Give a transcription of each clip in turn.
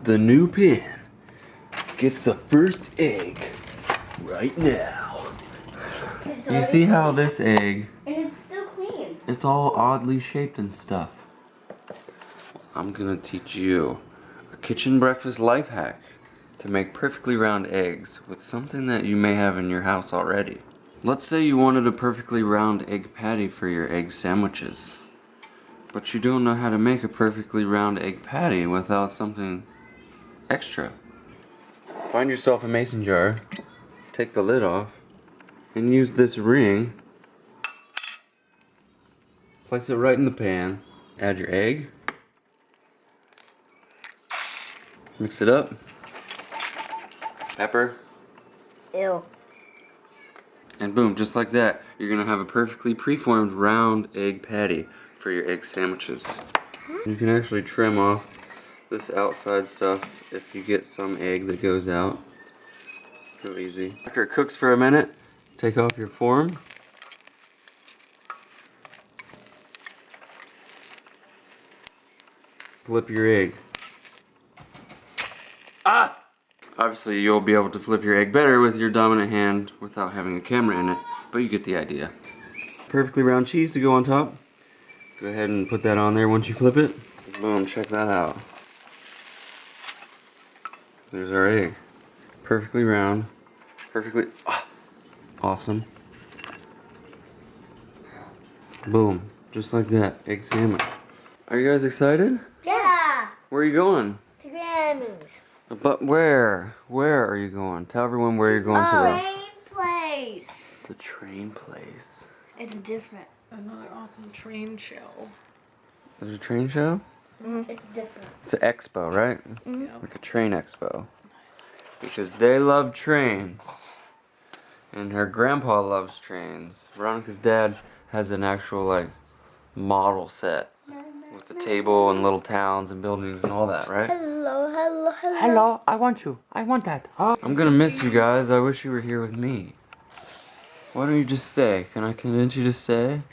The new pin gets the first egg right now. You see how this egg, and it's still clean. It's all oddly shaped and stuff. I'm gonna teach you a kitchen breakfast life hack to make perfectly round eggs with something that you may have in your house already. Let's say you wanted a perfectly round egg patty for your egg sandwiches, but you don't know how to make a perfectly round egg patty without something extra. Find yourself a mason jar, take the lid off, and use this ring. Place it right in the pan. Add your egg. Mix it up. Pepper. Ew. And boom, just like that, you're gonna have a perfectly preformed round egg patty for your egg sandwiches. You can actually trim off this outside stuff if you get some egg that goes out. Real easy. After it cooks for a minute, take off your form. Flip your egg. Ah! Obviously you'll be able to flip your egg better with your dominant hand without having a camera in it, but you get the idea. Perfectly round cheese to go on top. Go ahead and put that on there once you flip it. Boom, check that out. There's our egg. Perfectly round. Perfectly awesome. Boom, just like that, egg sandwich. Are you guys excited? Yeah. Where are you going? To Grammys. But where? Where are you going? Tell everyone where you're going today. Train place. The train place. It's different. Another awesome train show. There's a train show? Mm-hmm. It's different. It's an expo, right? Yeah. Like a train expo. Because they love trains. And her grandpa loves trains. Veronica's dad has an actual, like, model set. With the table and little towns and buildings and all that, right? Hello, hello, hello. Hello, I want you. I want that. Oh. I'm gonna miss you guys. I wish you were here with me. Why don't you just stay? Can I convince you to stay?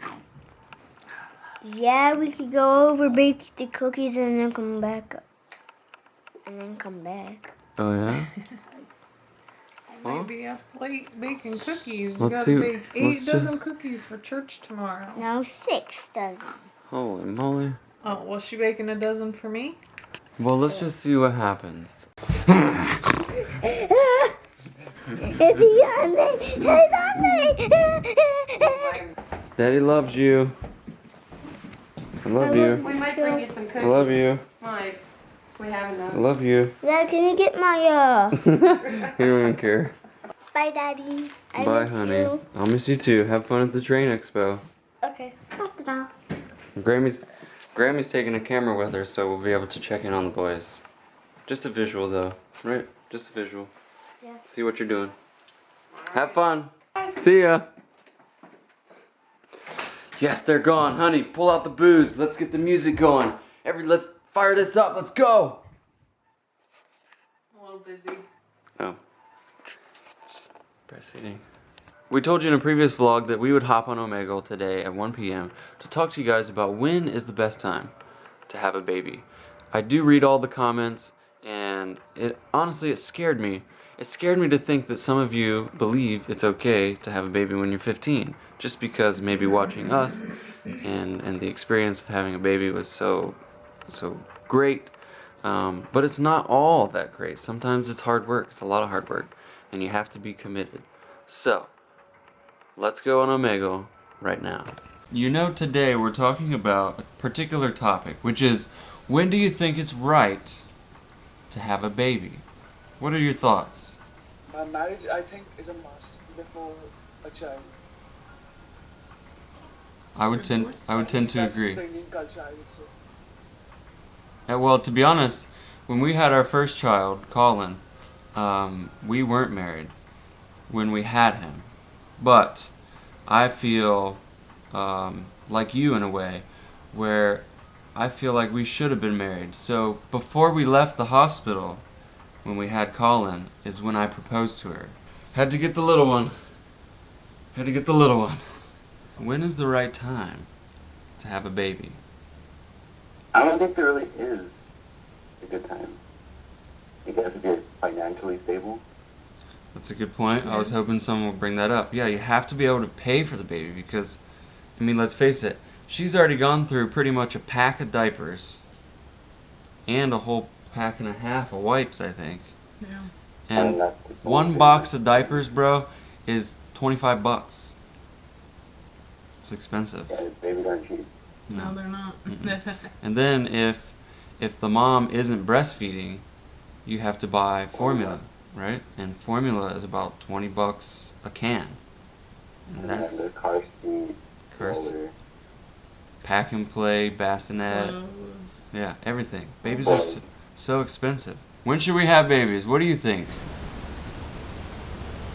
Yeah, we could go over, bake the cookies, and then come back. Oh, yeah? Might be up late baking cookies. You Let's gotta see- bake let's 8 see. dozen cookies for church tomorrow. No, 6 dozen. Holy moly. Oh, was she baking a dozen for me? Well, let's just see what happens. Is he on me? He's on me! Daddy loves you. I love you. We might bring you some I cookies. love you. Mike, we have enough. I love you. Dad, can you get my, You don't even care. Bye, Daddy. I Bye, miss honey. you. I'll miss you too. Have fun at the train expo. Okay. Grammy's taking a camera with her, so we'll be able to check in on the boys. Just a visual, though. Right? Just a visual. Yeah. See what you're doing. Have fun. See ya. Yes, they're gone. Honey, pull out the booze. Let's get the music going. Let's fire this up. Let's go. I'm a little busy. Oh. Just breastfeeding. We told you in a previous vlog that we would hop on Omegle today at 1 p.m. to talk to you guys about when is the best time to have a baby. I do read all the comments, and honestly it scared me. It scared me to think that some of you believe it's okay to have a baby when you're 15, just because maybe watching us and the experience of having a baby was so great. But it's not all that great. Sometimes it's hard work. It's a lot of hard work, and you have to be committed. So, let's go on Omegle right now. You know, today we're talking about a particular topic, which is, when do you think it's right to have a baby? What are your thoughts? Marriage, I think, is a must before a child. I would tend to That's agree. the Indian culture, I would say. Well, to be honest, when we had our first child, Colin, we weren't married when we had him. But I feel like you in a way, where I feel like we should have been married. So before we left the hospital, when we had Colin, is when I proposed to her. Had to get the little one. When is the right time to have a baby? I don't think there really is a good time. you have to be financially stable. That's a good point. I was hoping someone would bring that up. Yeah, you have to be able to pay for the baby because, I mean, let's face it, she's already gone through pretty much a pack of diapers and a whole pack and a half of wipes, I think. Yeah. And that's the one same box thing. of diapers, bro, is $25. It's expensive. Yeah, babies aren't cheap. No, they're not. Mm-mm. And then if the mom isn't breastfeeding, you have to buy formula, right? And formula is about $20 a can. And And that's then the car seat, car seat. stroller. pack and play, bassinet, Clothes. yeah, everything. Babies are so expensive. When should we have babies? What do you think?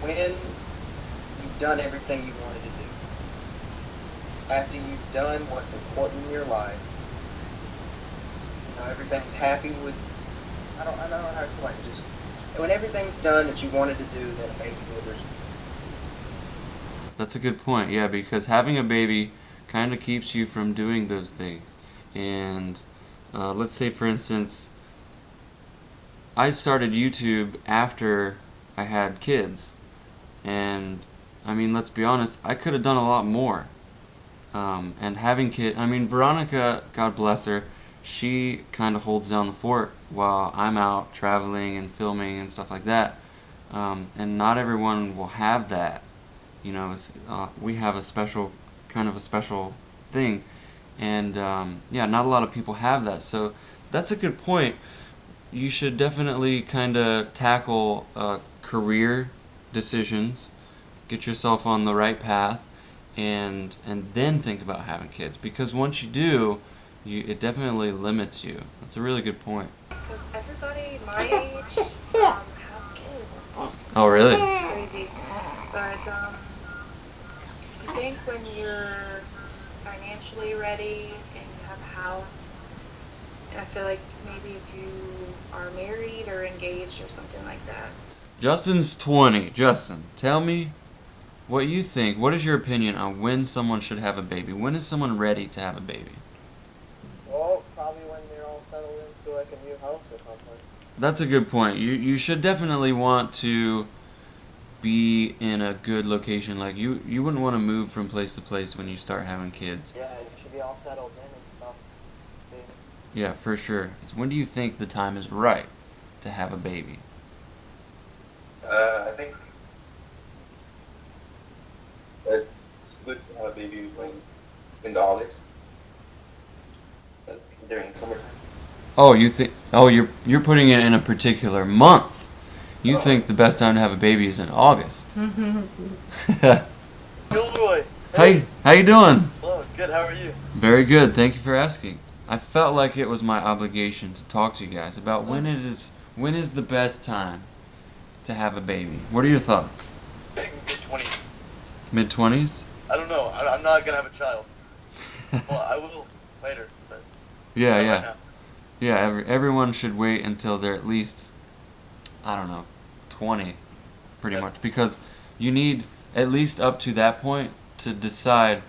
When you've done everything you wanted to do. After you've done what's important in your life. You know, everything's happy with, I don't know how to explain it. Just, when everything's done that you wanted to do, then a baby delivers. That's a good point, yeah, because having a baby kind of keeps you from doing those things. And let's say, for instance, I started YouTube after I had kids. And, I mean, let's be honest, I could have done a lot more. And having kids, I mean, Veronica, God bless her, she kind of holds down the fort while I'm out traveling and filming and stuff like that. And not everyone will have that. You know, we have a special, kind of a special thing. And, yeah, not a lot of people have that. So that's a good point. You should definitely kind of tackle career decisions, get yourself on the right path, and then think about having kids. Because once you do, it definitely limits you. That's a really good point. Because everybody my age has kids. Oh, really? It's crazy. But I think when you're financially ready and you have a house, I feel like maybe if you are married or engaged or something like that. Justin's 20. Justin, tell me what you think. What is your opinion on when someone should have a baby? When is someone ready to have a baby? Well, probably when they're all settled into like a new house or something. That's a good point. You should definitely want to be in a good location. Like you wouldn't want to move from place to place when you start having kids. Yeah, you should be all settled in and stuff. Yeah, for sure. When do you think the time is right to have a baby? I think it's good to have a baby in the August, like during summertime. Oh, you think? Oh, you're putting it in a particular month. You think the best time to have a baby is in August? Gilroy! Hey, how you doing? Hello, good, how are you? Very good. Thank you for asking. I felt like it was my obligation to talk to you guys about when is the best time to have a baby. What are your thoughts? I think mid-20s. Mid-20s? I don't know, I'm not gonna have a child. Well, I will later, but Yeah, not yeah. right now. Yeah, everyone should wait until they're at least, I don't know, 20, pretty Yeah. much. Because you need at least up to that point to decide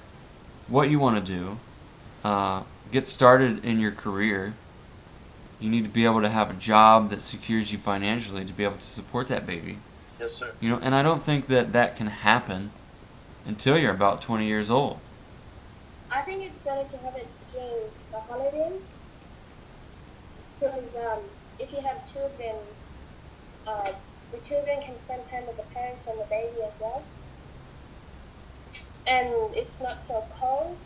what you want to do, get started in your career. You need to be able to have a job that secures you financially to be able to support that baby. Yes, sir. You know, and I don't think that can happen until you're about 20 years old. I think it's better to have it during the holidays. Because if you have children, the children can spend time with the parents and the baby as well. And it's not so cold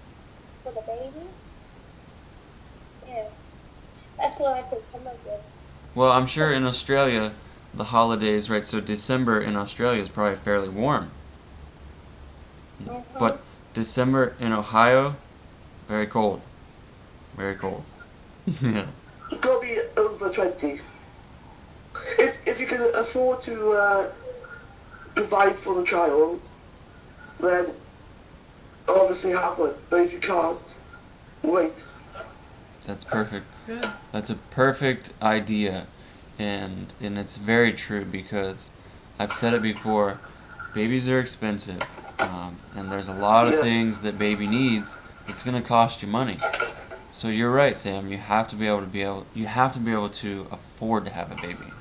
for the baby. Yeah. That's what I could come up with. Well, I'm sure in Australia, the holidays, right, so December in Australia is probably fairly warm. But December in Ohio, very cold. Very cold. Yeah. You've got to be over 20. If you can afford to provide for the child, then obviously have one. But if you can't, wait. That's perfect. Good. That's a perfect idea, and it's very true because I've said it before. Babies are expensive, and there's a lot of things that baby needs that's gonna cost you money. So you're right, Sam. You have to be able to afford to have a baby.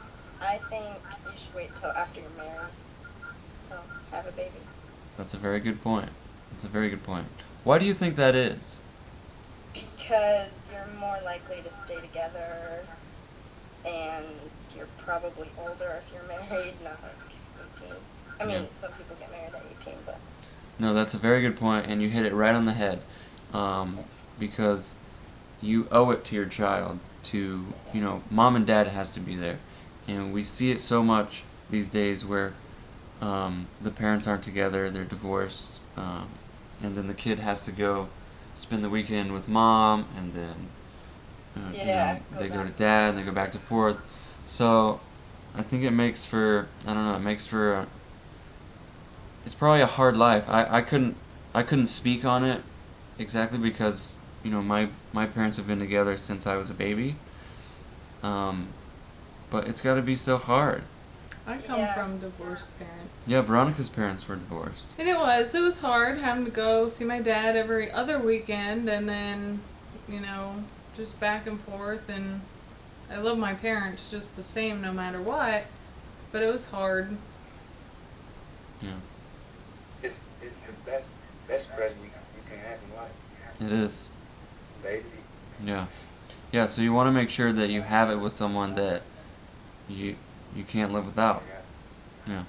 I think you should wait till after you're married to have a baby. That's a very good point. That's a very good point. Why do you think that is? Because you're more likely to stay together, and you're probably older if you're married, not like 18. I mean, some people get married at 18, but... No, that's a very good point, and you hit it right on the head. Because you owe it to your child to, mom and dad has to be there. And we see it so much these days where the parents aren't together, they're divorced, and then the kid has to go spend the weekend with mom, and then they go to dad, and they go back and forth. So I think it makes for, it's probably a hard life. I couldn't speak on it exactly because my parents have been together since I was a baby. But it's got to be so hard. I come from divorced parents. Yeah, Veronica's parents were divorced. And it was hard having to go see my dad every other weekend, and then, just back and forth. And I love my parents just the same no matter what, but it was hard. Yeah. It's the best present you can have in life. It is. Baby. Yeah. Yeah, so you want to make sure that you have it with someone that you can't live without. Yeah.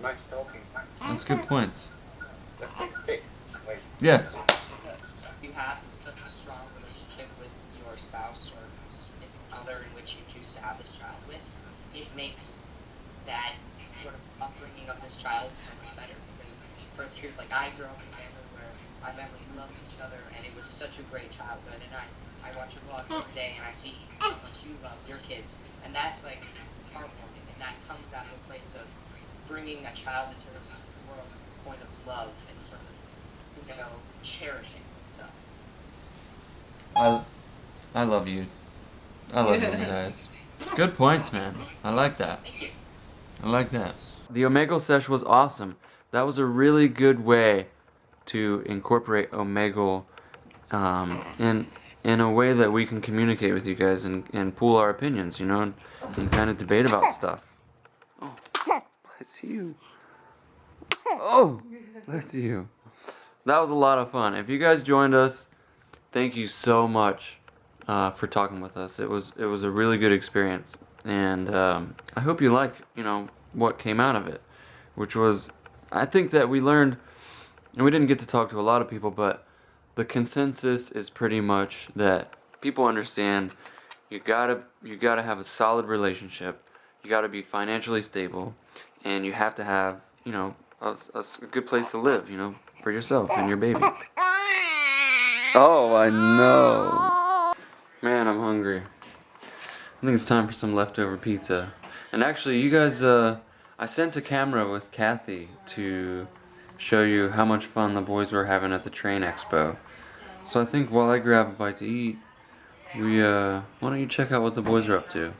Nice talking. That's good points. Wait. Yes. You have such a strong relationship with your spouse or significant other in which you choose to have this child with, it makes that sort of upbringing of this child so much better. Because for the truth, like, I grew up in a family where my family loved each other, and it was such a great childhood. And I watch your vlogs every day, and I see how much you love your kids, and that's like heartwarming, and that comes out of a place of bringing a child into this world from a point of love and sort of, cherishing. So. I love you. I love you guys. Good points, man. I like that. Thank you. I like that. The Omegle sesh was awesome. That was a really good way to incorporate Omegle in a way that we can communicate with you guys and pool our opinions, and kind of debate about stuff. Oh, bless you. Oh, bless you. That was a lot of fun. If you guys joined us, thank you so much for talking with us. It was a really good experience, and I hope you like what came out of it, which was, I think that we learned, and we didn't get to talk to a lot of people, but the consensus is pretty much that people understand you gotta have a solid relationship, you gotta be financially stable, and you have to have a good place to live for yourself and your baby. Oh, I know. Man, I'm hungry. I think it's time for some leftover pizza. And actually, you guys, I sent a camera with Kathy to show you how much fun the boys were having at the train expo. So I think while I grab a bite to eat, why don't you check out what the boys are up to?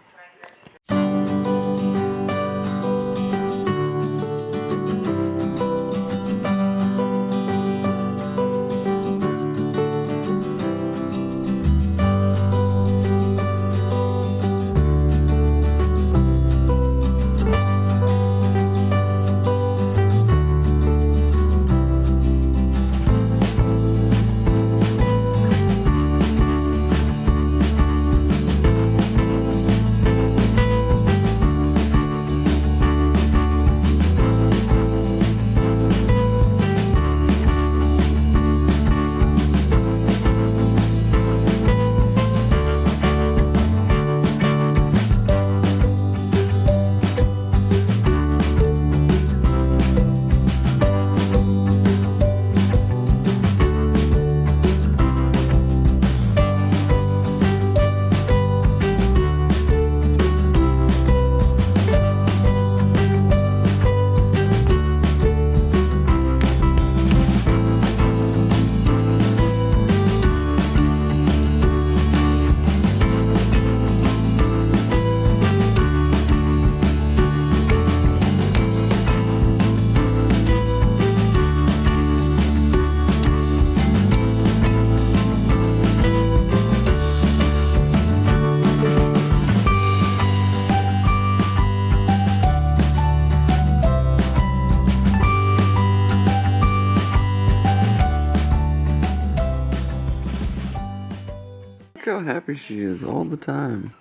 Look how happy she is all the time.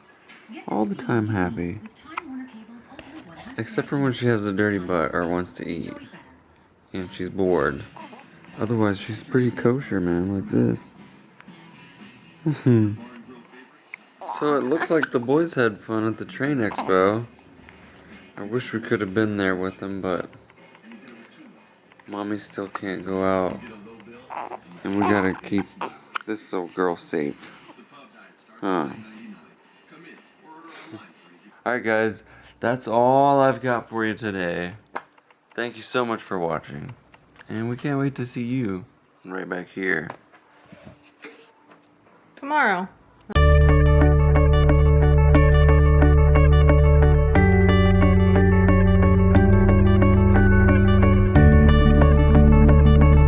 All the time happy. Except for when she has a dirty butt or wants to eat. And she's bored. Otherwise, she's pretty kosher, man, like this. So it looks like the boys had fun at the train expo. I wish we could have been there with them, but Mommy still can't go out. And we gotta keep this little girl safe. Huh. Alright guys, that's all I've got for you today. Thank you so much for watching. And we can't wait to see you right back here Tomorrow.